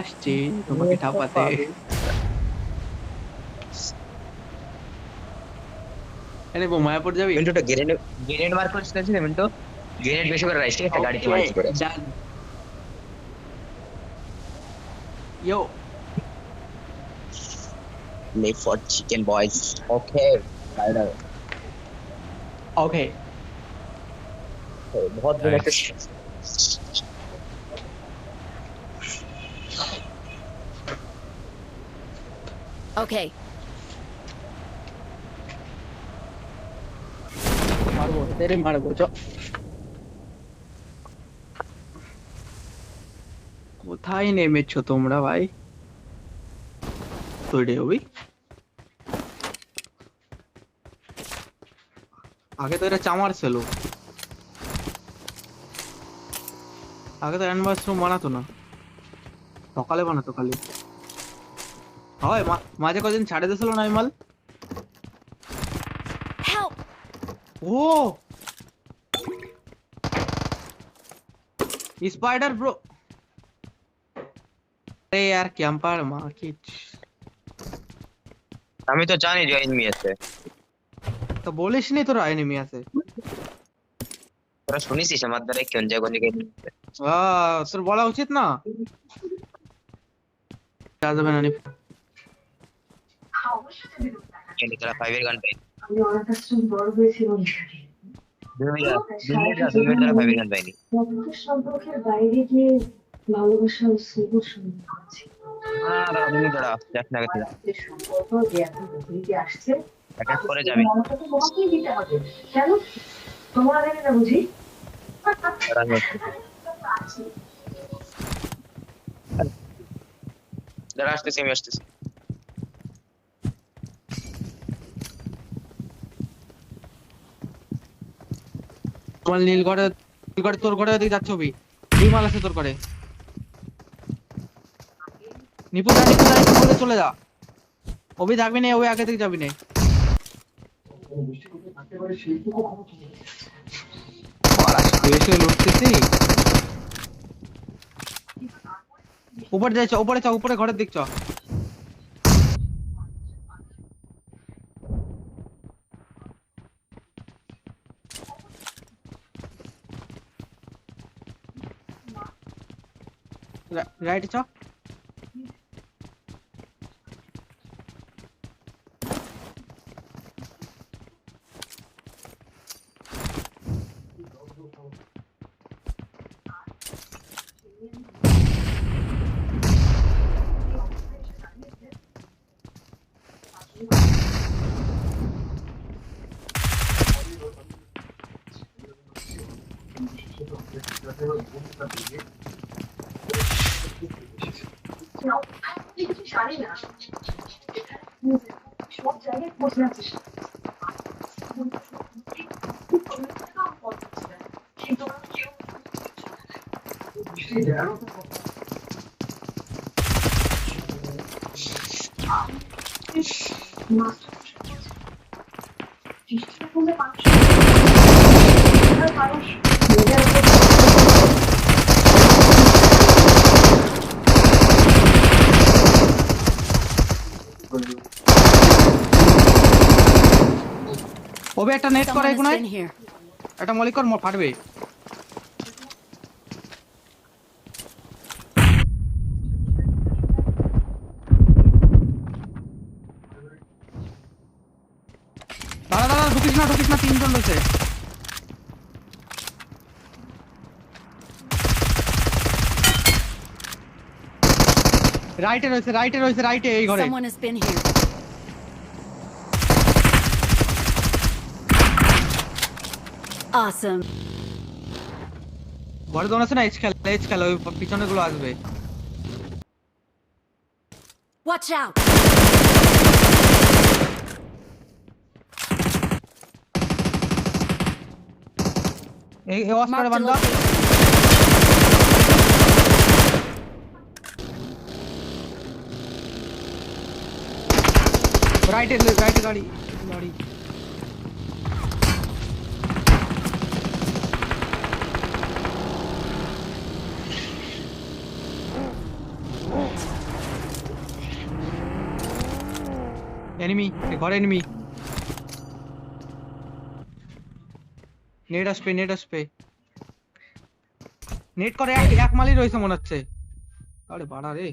আসছি তোমাকে ঠাপাতে। এনে মায়াপুর যাবি? মিন্টু তো গ্রেনেড গ্রেনেড মার করছিস না মিন্টু? গ্রেনেড বেশি করে রাইস ঠিক আছে গাড়ি ওকে চলে কি করে done. Yo make for chicken boys okay rider okay. बहुत दिन से Okay. মারবো তেরে মারবো চ। কোথায় নেমেছো তোমরা ভাই? তৈরি হবি? আগে তো এটা চামার ছিল, আগে তো অ্যানিভার্সারি বানাতো না, সকালে বানাতো খালি। হয় মাঝে কদিন ছাড়ে দিয়েছিল না মাল। Help! ও স্পাইডার ব্রো। আরে यार ক্যাম্পার মার্কেট। আমি তো জানি যে এনিমি আছে তো বলিস নি তোর এনিমি আছে? তোরা শুনিসিস আমার দ্বারা কোন জায়গা থেকে তোর বলা উচিত না। যাবে না নি। কেন তোরা 5 এর গান পাই আমি অনেক কাছে বড় হয়েছি অনুসারী। 2 মিনিট সারাটা 2 মিনিট জীবন ধরে 5 আমি এর গান পাইনি রক্তের সম্পর্কের বাইরে গিয়ে ভালোবাসা ও স্নেহ শুনতে পাচ্ছি। দাঁড়া 2 মিনিট দাঁড়া যাস না গেছে রক্তের সম্পর্ক যে এখন পৃথিবীতে আসছে অ্যাটাক করে সেই যাবি মমতা তো তোমাকেই দিতে হবে। কেন তোমরা দেখে না বুঝি? দাঁড়া আমি দাঁড়া আসতেছি আমি আসতেছি তোমার নীলগড়ে, নীলগড়ে তোর ঘরে দিকে যাচ্ছে অভি। দুই মাল আছে তোর ঘরে। নিপুণা নিপুণা বলে চলে যা। অভি থাকবি না, ওই আগে থেকে যাবি না। এসে লুটতেছি। উপরে যাইছ, উপরে চ, উপরে ঘরের দিক চ। রাইট চ। জানি না সব জায়গায় বসে আছিস কিন্তু মানুষ ওবে একটা নেট করে Someone has কোনায়, been here. একটা মলিক কর, ফাটবে। দাঁড়া দাঁড়া, ঢুকিস না ঢুকিস না, তিনজন রয়েছে। রাইটে রয়েছে, রাইটে রয়েছে, রাইটে এই ঘরে। Someone has been here. Awesome. ঘরে দোন আছে না, এজ খেলা, এজ খেলা, ওই পিছনে গুলো আসবে। Watch out. এই ওয়াশ করে Marked a বান্দা। location. রাইটে রাইটে গাড়ি গাড়ি। এনিমি, ঘরে এনিমি। নেট আসবে, নেট আসবে। নেট করে এক মালই রয়েছে মনে হচ্ছে। আরে বাড়া রে।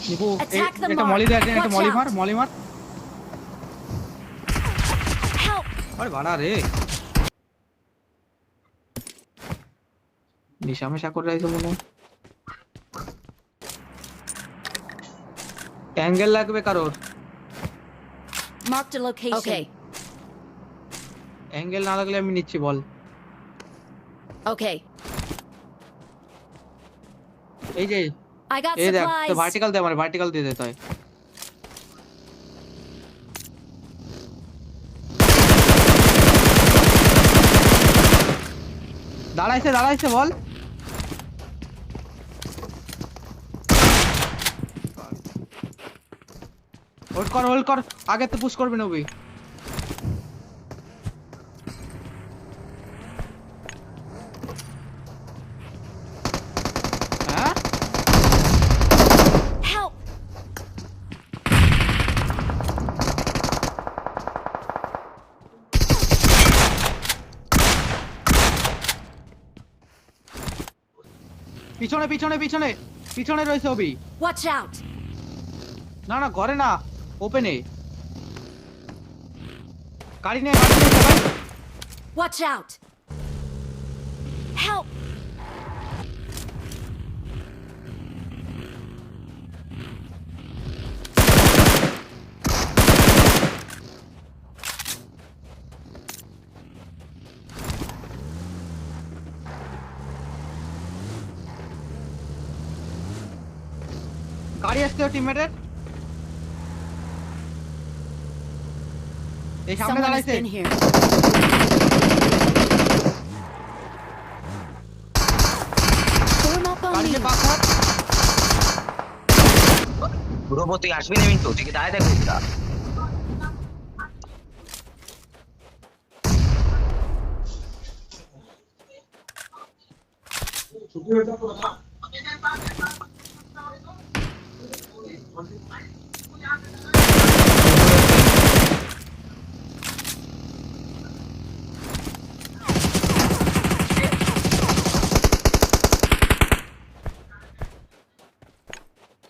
নিকু Attack the এটা mark. মলি দেয়, একটা Watch মলি out. মার, মলি মার। Help! আরে বাড়া রে। নিশামেশা করে রাখছে মনে হয়। অ্যাঙ্গেল লাগবে কারোর। Marked a location. Okay. Angle না লাগলে আমি নিচ্ছি বল। Okay. এই যে I got এই দেখ, তো supplies. ভার্টিক্যাল দে, আমার ভার্টিক্যাল দিয়ে দে তাই। দাঁড়াইছে দাঁড়াইছে বল। হোল্ড কর, আগে তো পুশ করবে নবী। হ্যাঁ Help! পিছনে পিছনে পিছনে পিছনে রয়েছে অবি। Watch out! না না ঘরে না, ওপেনে। গাড়ি নিয়ে সবাই। Watch out! Help! গাড়ি আসছে টিমমেটের। এই সামনে Someone has দাঁড়াইছে। been here. Form up on গাড়িতে me. পাথর। রোবো তুই আসবি না মিন্টু, তুই কি দাঁড়ায় থাকবি না?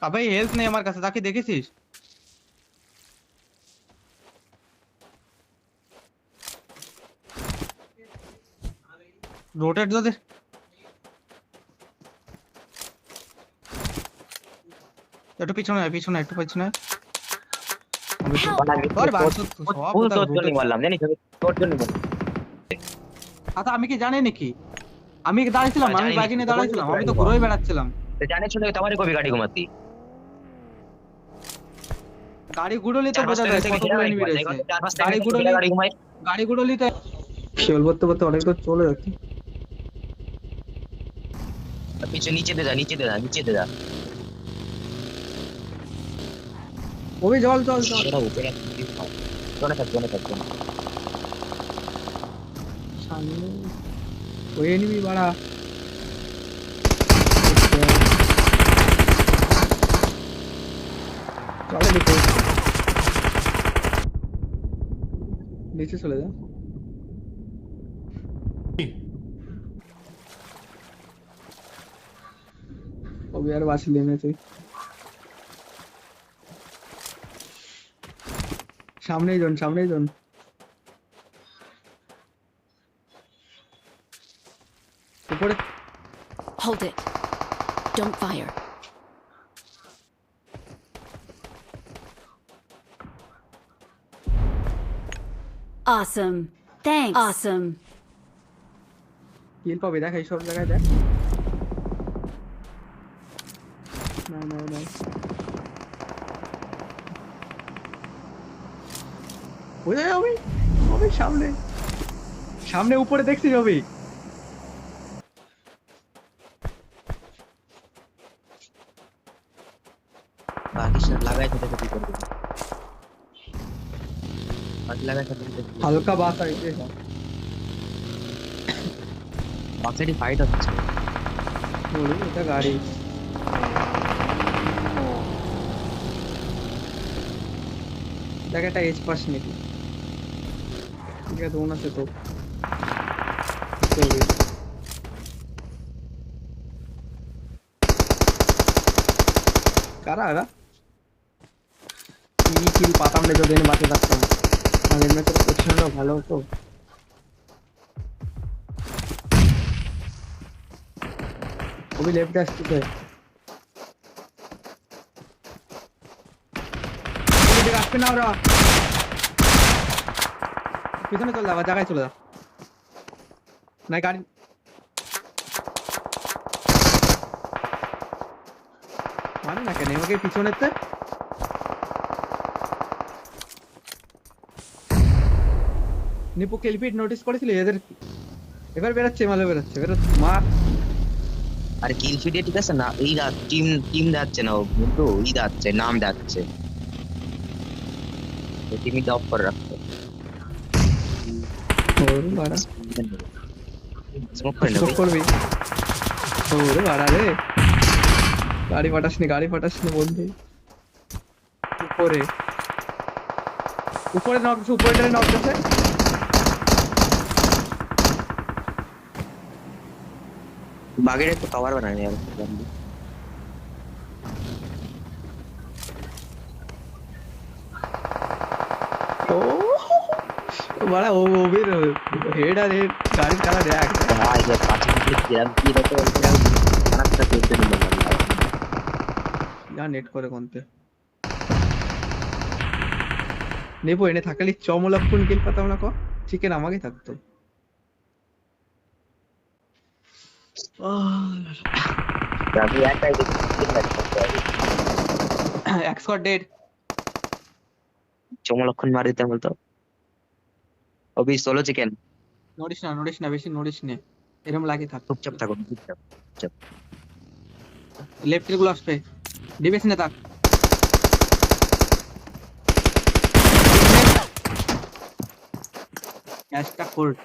আবে হেলথ নেই আমার কাছে, তাকে দেখেছিস? রোটেট যদি একটু পিছনে আয়, পিছনে একটু পিছনে আয়। আরে বাস তো সব ফুল কথা তোর জন্য rotate- বললাম, জানিস আমি তোর জন্য বললাম। আচ্ছা আমি কি জানি নাকি? আমি দাঁড়াইছিলাম, আমি জানি বাইক নিয়ে নাকি? দাঁড়াইছিলাম, আমি তো বল। ঘুরেই বেড়াচ্ছিলাম। তো জানিস না তোমারই কবি গাড়ি ঘুমাতি। গাড়ি গুড়লি তো চার বোঝা পাঁচটা যায় থেকে কতগুলো ঘেরা এনিমি রয়েছে। চার পাঁচটা গাড়ি গুড়লি, গাড়ি ঘুমাই। গাড়ি গুড়লি তো খেল করতে করতে অনেক দূর চলে যাচ্ছে। পিছু নিচে দে যা, নিচে দে যা, নিচে দে যা। ওই জল জল জল। সেটা উপরে জোনে থাক, জোনে থাক, জোনে। সামনে ওই এনিমি বাড়া। চলে দেখো নিচে চলে যা। ওবি আর বাঁচলি না তুই। সামনেই জন, সামনেই জন। উপরে Hold it. Don't fire. Awesome. Thanks. Awesome. কিল পাবি দেখ, এইসব জায়গায় দেখ। না না না ওই দেখ ওবি, ওবি সামনে, সামনে উপরে দেখছিস ওবি? বাকি সব লাগাই তো দেখে কি করবি। বাস লাগাতে হালকা বাস আইছে বাসেরই ফাইট হচ্ছে। বলি এটা গাড়ি দেখ একটা এজ পাস নাকি ঠিক আছে দোন আছে তো চলবে কারা আগা কি কিল পাতাম না যদি বাঁচে থাকতাম আগের ম্যাচের পজিশনটা ভালো হতো ওই লেফটে আসতেছে ওদিকে আসবে না ওরা পিছনে চলে যা আবার জায়গায় চলে যা না গাড়ি মানে না কেন আমাকে পিছনেতে নিপু কেলপিট নোটিস করেছিল এদের এবার বেরোচ্ছে মালে বেরোচ্ছে মার আর কিল ফিডে ঠিক আছে না, এই টিম টিম যাচ্ছে না, ও কিন্তু ই যাচ্ছে, নাম যাচ্ছে, টিমটা অফ করে রাখতে। ওরে বাড়া স্মোক করে নেবে। করবি ওরে বাড়া রে গাড়ি পাঠাসনি বন্ধু উপরে উপরে নক উপরে নক আছে বাগের একটু কভার বানানি আর ও বাড়া ও ওবির হেড আর হেড গাড়ির কালা দেখ ভাই যে পাঁচ মিনিট গ্রাম কি রেতে বলছিলাম খারাপটা করতে দিল না যা নেট করে কোনতে নেবো এনে থাকলে চমলক্ষণ কিল পাতাম না কো চিকেন আমাকে থাকতো আমি একাই দেখি এক স্কোয়াড ডেড চমলক্ষণ মার দিতে বলতো অবি সোলো চিকেন। নোটিস না বেশি নোটিস নে এরকম লাগে থাক চুপচাপ থাকো, চুপচাপ। লেফট গুলো আসবে ডিবেস নে থাক ক্যাশটা কোল্ড